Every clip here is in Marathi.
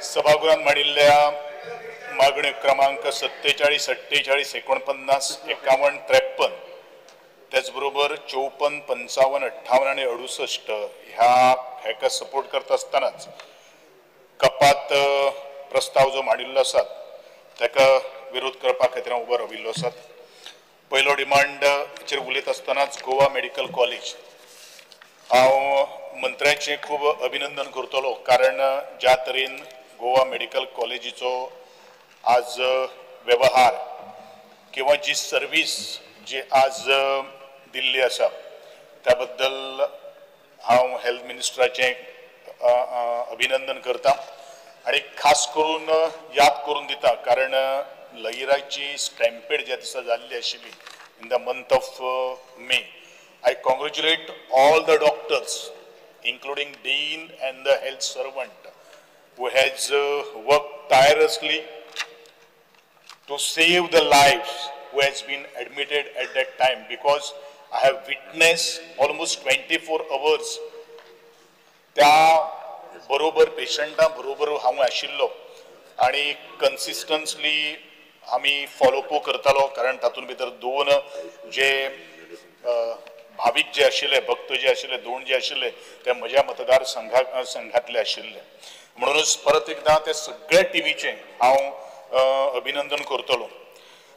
सभागृहात मांडिल्ल्या मागणी क्रमांक 47, 48, 49, 51, 53 त्याचबरोबर 54, 55, 58 आणि 68 ह्या सपोर्ट करता असतानाच कपात प्रस्ताव जो मांडिल्लो आसा ताका विरोध करपा खातीर उबो राविल्लो आसा। पयलो डिमांडचेर उलयत आसतनाच गोवा मेडिकल कॉलेज हांव मंत्र्याचें खूब अभिनंदन करतलो, कारण ज्या तरेन गोवा मेडिकल कॉलेजीचो आज व्यवहार किंवा जी सर्वीस जी आज दिल्ली आसा त्या बद्दल हांव हेल्थ मिनिस्टराचें अभिनंदन करता आणि खास करून याद करून दिता, कारण लहिराची स्टॅम्पेड ज्या दिसा जाल्ली आशिल्ली in the month of May, I congratulate all the doctors, including Dean and the health servant, who has worked tirelessly to save the lives who has been admitted at that time, because I have witnessed almost 24 hours त्या बरोबर पेशंटा बरोबर हांव आशिल्लो आणि कन्सिस्टन्सली आमी फॉलोअप करतालो, कारण तातूंत भितर दोन जे भाविक जे आशिल्ले, भक्त जे आशिल्ले, दोन जे आशिल्ले ते म्हज्या मतदार संघातले आशिल्ले, म्हणूनच परत एकदा त्या सगळ्या टीमीचे हांव अभिनंदन करतलो।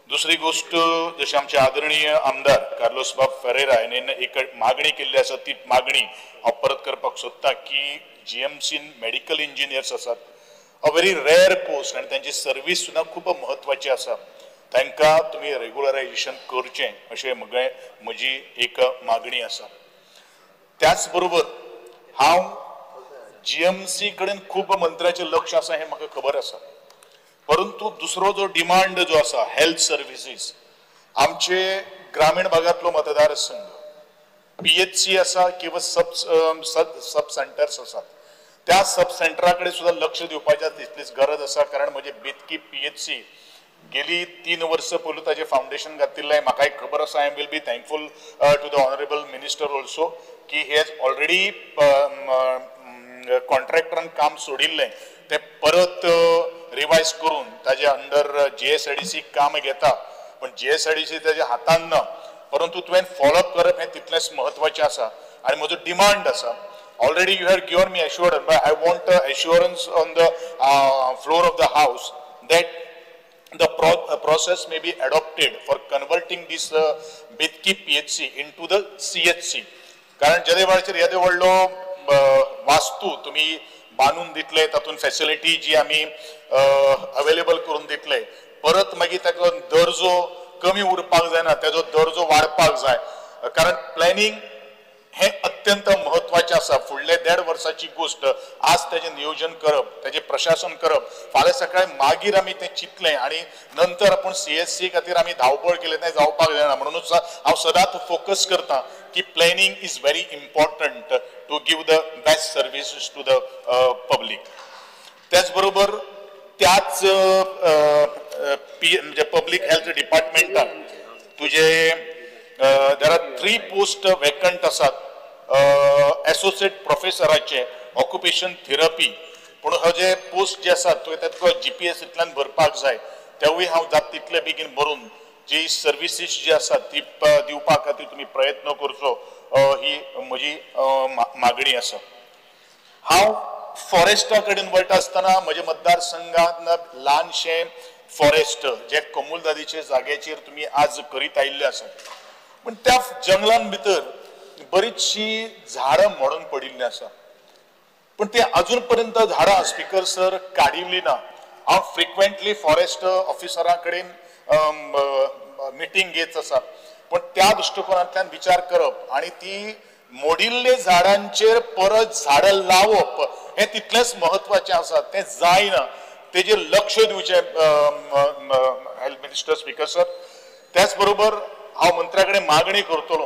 दुसरी गोष्ट, जशी आमचे आदरणीय आमदार कार्लोस बाब फेरेरा यांनी एक मागणी केल्ली आसा, ती मागणी हांव परत करपाक सोदता की जीएमसीन मेडिकल इंजिनियर्स आसात, अ व्हेरी रेअर पोस्ट आणि त्यांची सर्वीस सुद्धा खूप महत्वाची आसा, तांकां तुम्ही रेग्युलरायझेशन करचें अशें म्हजी एक मागणी आसा। त्याच बरोबर हांव जीएमसी कडेन खूब मंत्र्याचें लक्ष आसा हें म्हाका खबर आसा, परंतु दुसरो जो डिमांड जो आसा हेल्थ सर्विसीस, आमचे ग्रामीण भागातलो मतदारसंघ पीएचसी आसा किंवा सब सेंटर्स आसात, त्या सब सेंटरा कडेन सुद्धा लक्ष दिवपाची तितलीच गरज आसा, कारण म्हजे बेतकी पीएचसी गेली 3 वर्ष पयलू ताजे फाउंडेशन घातिल्लें, म्हाकाय खबर आसा। I will be thankful to the honourable minister also की ही हॅज ऑलरेडी कॉन्ट्रॅक्टरान काम सोडिल्लें ते परत रिवायज करून ताजे अंडर जीएसआयडीसी काम घेता, पण जीएसआयडीसी ताज्या हातान ना, परंतु तुवें फॉलोअप करप हें तितलेंच महत्वाचें आसा। आनी म्हजो डिमांड आसा, already you have given me assurance, but I want assurance on the floor of the house that the process may be adopted for converting this Betki PHC into the CHC, कारण जदेवाळचेर येदे व्हडलो वास्तू तुम्ही बांदून दितले, तातून फॅसिलिटी जी आमी अवेलेबल करून दितले, परत मागीर ताचो दर्जो कमी उरपाक जायना, ताचो दर्जो वाडपाक जाय, कारण प्लॅनिंग हे अत्यंत महत्वाचे आसा। फुडले 1.5 वर्षाची गोष्ट, आज त्याचे नियोजन करप, त्याचे प्रशासन करप, फाल्यां सकाळी मागीर आमी ते चिंतले आणि नंतर आपण सीएससी खातीर आमी धावपळ केले ते जावपाक जायना, म्हणूनच हांव सदांच फोकस करता की planning is very important to give the best services to the public. त्याच बरोबर त्याच म्हणजे पब्लिक हेल्थ डिपार्टमेंटान तुझे देर आर 3 पोस्ट वेकंट आसात एसोसिएट प्रोफेसराचे ऑक्युपेशन थेरपी, पूण हो जे पोस्ट जे आसात तो तातूंत जीपीएससींतल्यान भरपाक जाय, तेवूय हांव जाता तितले बेगीन भरून जी सर्विसीस जी आसात ती दिवपा खातीर तुमी प्रयत्न करचो, ही म्हजी मागणी आसा। हांव फॉरेस्टा कडेन वळटा आसतना म्हज्या मतदारसंघात ल्हानशें फॉरेस्ट जे कमुलदादीचे जाग्याचेर तुमी आज करीत आयिल्ले आसात, पण त्या जंगलान भितर बरीचशी झाडां मोडून पडिल्ली आसा, पण ते अजून पर्यंत झाडां स्पीकर सर काडिल्ली ना। हांव फ्रिक्वेंटली फॉरेस्ट ऑफिसरां कडेन मिटींग घेत आसा, पण त्या दृष्टिकोनांतल्यान विचार करप आणि ती मोडिल्ले झाडांचेर परत झाडां लावप हे तितलेंच महत्वाचें आसा, तें जायना, तेजेर लक्ष दिवचें हेल्थ मिनिस्टर स्पीकर सर। त्याच बरोबर हांव मंत्र्या कडेन मागणी करतलो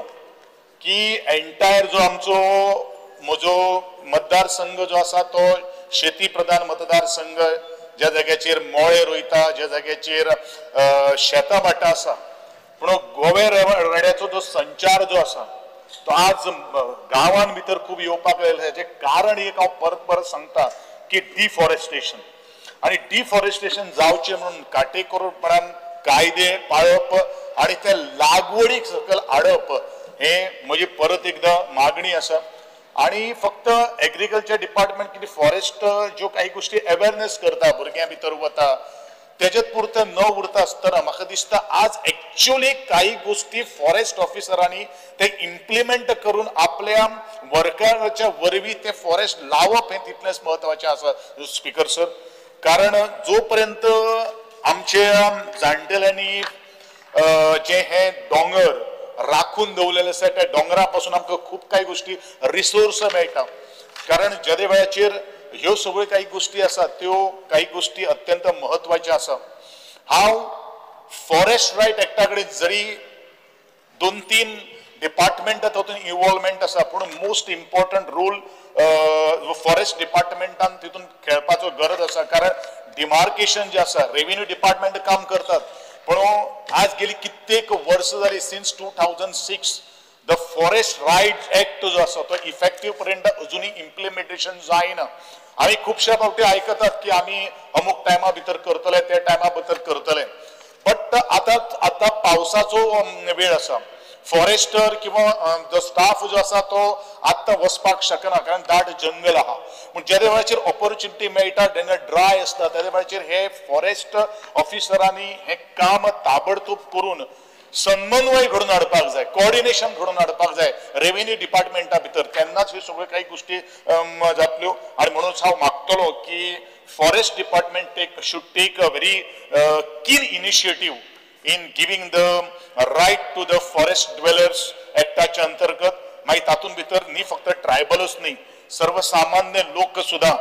की एंटायर जो आमचो म्हजो मतदारसंघ जो आसा तो शेती प्रधान मतदारसंघ, ज्या जाग्याचेर मोळे रोयता, ज्या जाग्याचेर शेतां भाटां आसा, पूण गोवे रेड्याचो जो संचार जो आसा तो आज गांवांत भितर खूब येवपाक लागला। हेजें कारण एक हांव परत सांगता की डिफॉरेस्टेशन, आणि डिफॉरेस्टेशन जावचे म्हणून काटेकोरपणान कायदे पाळप आणि त्या लागवडीक सकल हाडप हे म्हजी परत एकदा मागणी आसा। आणि फक्त एग्रीकल्चर डिपार्टमेंट कितें फॉरेस्ट ज्यो काही गोष्टी अवेअरनेस करता भुरग्यां भितर वता त्याच्यात पुरतं न उरता असताना म्हाका दिसता आज एक्चुअली काही गोष्टी फॉरेस्ट ऑफिसरांनी ते इम्प्लिमेंट करून आपल्या वर्कराच्या वरवीं ते फॉरेस्ट लावप हे तितलेंच महत्वाचें आसा स्पीकर सर। कारण जोपर्यंत आमच्या जाणटेल्यांनी जे हे दोंगर राखून दवरलेले आसा त्या दोंगरा पासून आमकां खूब काही गोष्टी रिसोर्स मेळटा। कारण ज्या वेळाचेर ह्यो सगळ्यो काही गोष्टी आसात त्यो काही गोष्टी अत्यंत महत्वाच्यो आसा। हांव फॉरेस्ट रायट एक्टा कडेन जरी 2-3 डिपार्टमेंट तातूंत इन्वॉल्वमेंट आसा पूण मोस्ट इम्पॉर्टंट रोल फॉरेस्ट डिपार्टमेंटान तितून खेळपाचो गरज आसा। कारण डिमार्केशन जे आसा रेव्हेन्यू डिपार्टमेंट काम करतात पण आज गेली कित्येक वर्ष जाली since 2006 the forest right act जो आसा तो इफेक्टिव्ह पर्यंत अजूनही इम्प्लिमेंटेशन जायना। आम्ही खूपशा फावटी आयकतात की आम्ही अमुक टायमा भितर करतले ते टायमा भितर करतले बट आता पावसाचो वेळ आसा फॉरेस्टर किंवा जो स्टाफ जो आसा तो आत्ता वचपाक शकना कारण दाट जंगल आहा। पूण ज्या वेळाचेर ऑपॉर्च्युनिटी मेळटा जेन्ना ड्राय आसता त्या वेळाचेर हे फॉरेस्ट ऑफिसरांनी हे काम ताबडतोब करून समन्वय घडून हाडपाक जाय कोऑर्डिनेशन घडून हाडपाक जाय रेव्हेन्यू डिपार्टमेंटा भितर तेन्नाच ह्यो सगळ्यो काही गोष्टी जातल्यो। आणि म्हणूनच हांव मागतलो की forest department should take a very keen initiative in giving the right to the forest dwellers एक्टाच्या अंतर्गत मागीर तातूंत भितर न्ही फक्त ट्रायबलच न्ही सर्वसामान्य लोक सुद्धा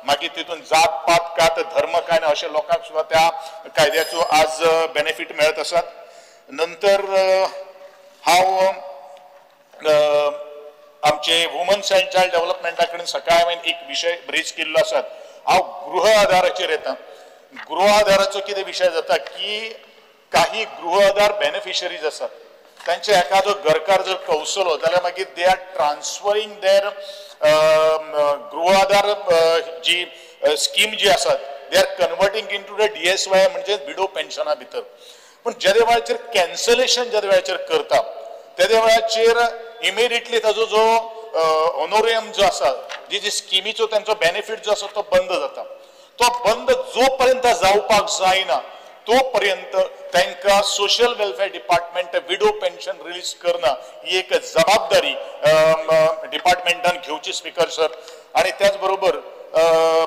मागीर तितून जात पात कात धर्म काय ना अशा लोकांक सुद्धा त्या कायद्याचो आज बेनिफिट मेळत आसात। नंतर हांव आमचे वुमन्स अँड चायल्ड डेव्हलपमेंटा कडेन सकाळी हांवें एक विशय ब्रीज केल्लो आसा। हांव गृह आधाराचेर येता। गृह आधाराचो कितें विशय जाता की काही गृह आधार बेनिफिशरीज आसात तांचे एखादो घरकार जर कौसलो जाल्यार मागीर दे आर ट्रान्सफरिंग देर गृह आधार जी स्कीम जी आसात they are converting into the DSY म्हणजे विडो पेन्शना भितर। पण ज्या वेळाचेर कॅन्सलेशन ज्या वेळाचेर करता त्या वेळाचेर इमिडिएटली ताजो जो ऑनोरियम जो आसा जी स्किमीचो त्यांचो बेनिफिट जो आसा तो बंद जाता। तो बंद जोपर्यंत जावपाक जायना तोपर्यंत तांकां social welfare department widow pension release करना ही एक जबाबदारी डिपार्टमेंटान घेवची स्पीकर सर। आणि त्याच बरोबर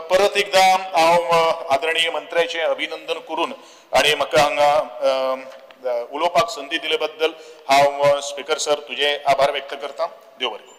परत एकदा हांव आदरणीय मंत्र्याचे अभिनंदन करून आणि म्हाका हांगा उलोवपाक संधी दिले बद्दल हांव स्पीकर सर तुझे आभार व्यक्त करता। देव बरें करूं।